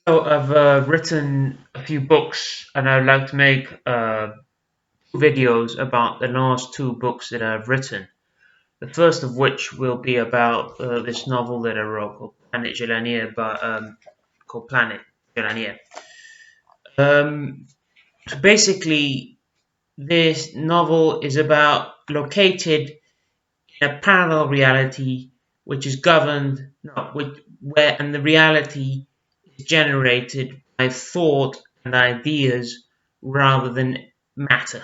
So I've written a few books, and I'd like to make videos about the last two books that I've written. The first of which will be about this novel that I wrote called Planet Zhelanie, called Planet Zhelanie. So basically, this novel is about located in a parallel reality, which is governed, no, where and the reality is generated by thought and ideas rather than matter,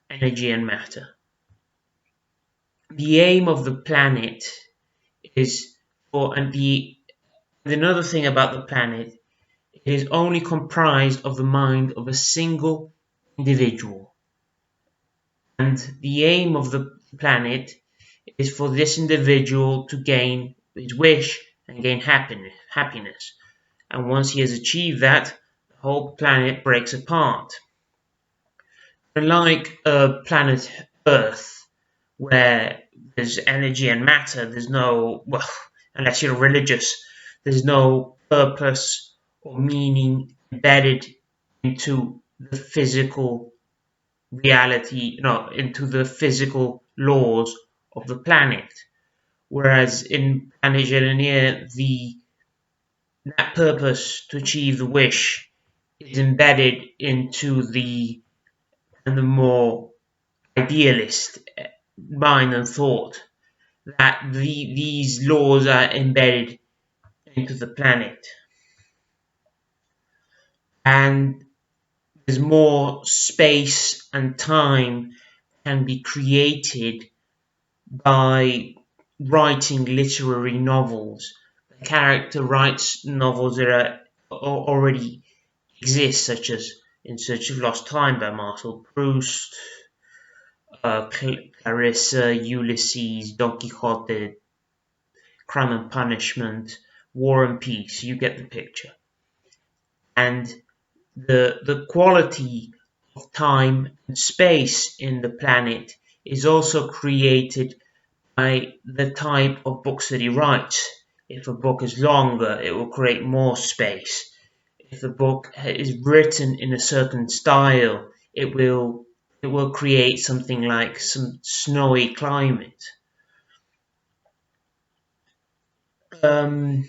energy and matter. The aim of the planet is for, and another thing about the planet, it is only comprised of the mind of a single individual. And the aim of the planet is for this individual to gain his wish and gain happiness. And once he has achieved that, the whole planet breaks apart. Unlike planet Earth, where there's energy and matter, there's no, well, unless you're religious, there's no purpose or meaning embedded into the physical reality, no, into the physical laws of the planet. Whereas in Planet Zhelanie, that purpose to achieve the wish is embedded into the more idealist mind and thought that these laws are embedded into the planet, and there's more space and time can be created by writing literary novels. The character writes novels that are already exist, such as In Search of Lost Time by Marcel Proust, Clarissa, Ulysses, Don Quixote, Crime and Punishment, War and Peace. You get the picture. And the quality of time and space in the planet is also created by the type of books that he writes. If a book is longer, it will create more space. If the book is written in a certain style, it will create something like some snowy climate. And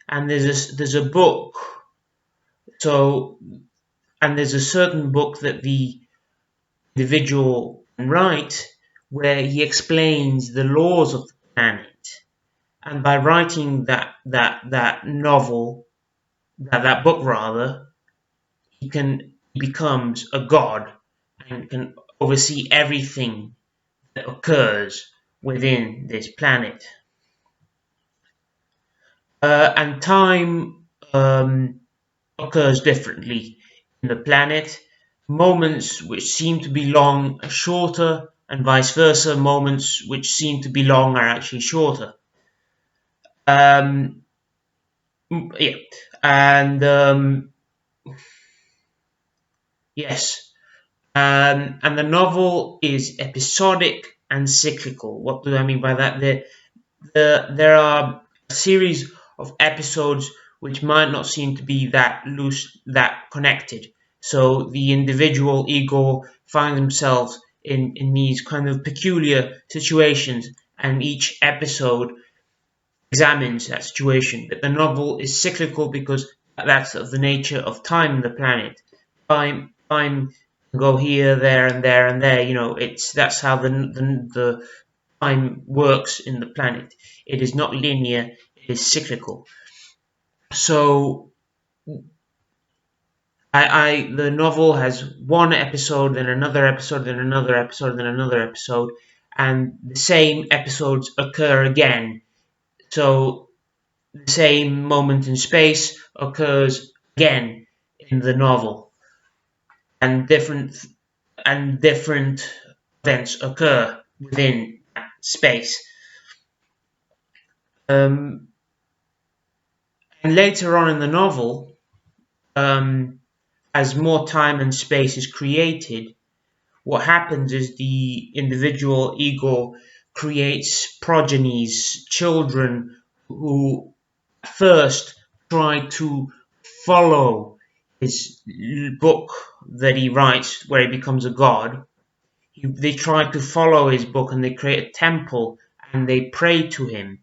there's a book. So, and there's a certain book that the individual can write where he explains the laws of the planet. And by writing that novel, that book rather, he becomes a god and can oversee everything that occurs within this planet. And time occurs differently in the planet. Moments which seem to be long are shorter, and vice versa. Moments which seem to be long are actually shorter. Yeah, and yes, and the novel is episodic and cyclical. What do I mean by that? There are a series of episodes which might not seem to be that loose, that connected. So the individual ego finds themselves in these kind of peculiar situations, and each episode examines that situation. But the novel is cyclical because that's of the nature of time in the planet. Time can go here, there, and there, and there. That's how the time works in the planet. It is not linear, it is cyclical. So the novel has one episode, then another episode, then another episode, then another episode, and the same episodes occur again. So the same moment in space occurs again in the novel, and different events occur within that space. And later on in the novel, as more time and space is created, what happens is the individual ego creates progenies, children who first try to follow his book that he writes, where he becomes a god. They try to follow his book and they create a temple and they pray to him.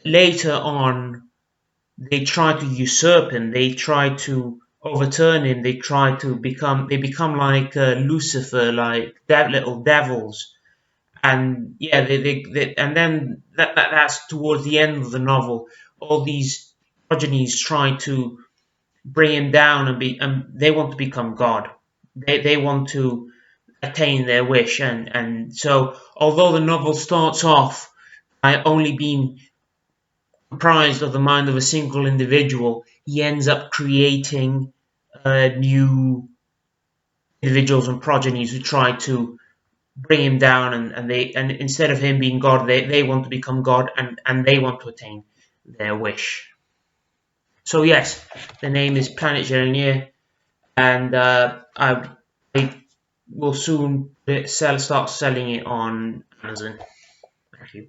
Later on, they try to usurp him. They try to overturn him. They become like Lucifer, like little devils. And yeah, and then that's towards the end of the novel. All these progenies try to bring him down and they want to become God. They want to attain their wish, and so although the novel starts off by only being comprised of the mind of a single individual, he ends up creating new individuals and progenies who try to bring him down, and instead of him being God, they want to become God, and they want to attain their wish. So yes, the name is Planet Zhelanie, and I will soon start selling it on Amazon. Thank you.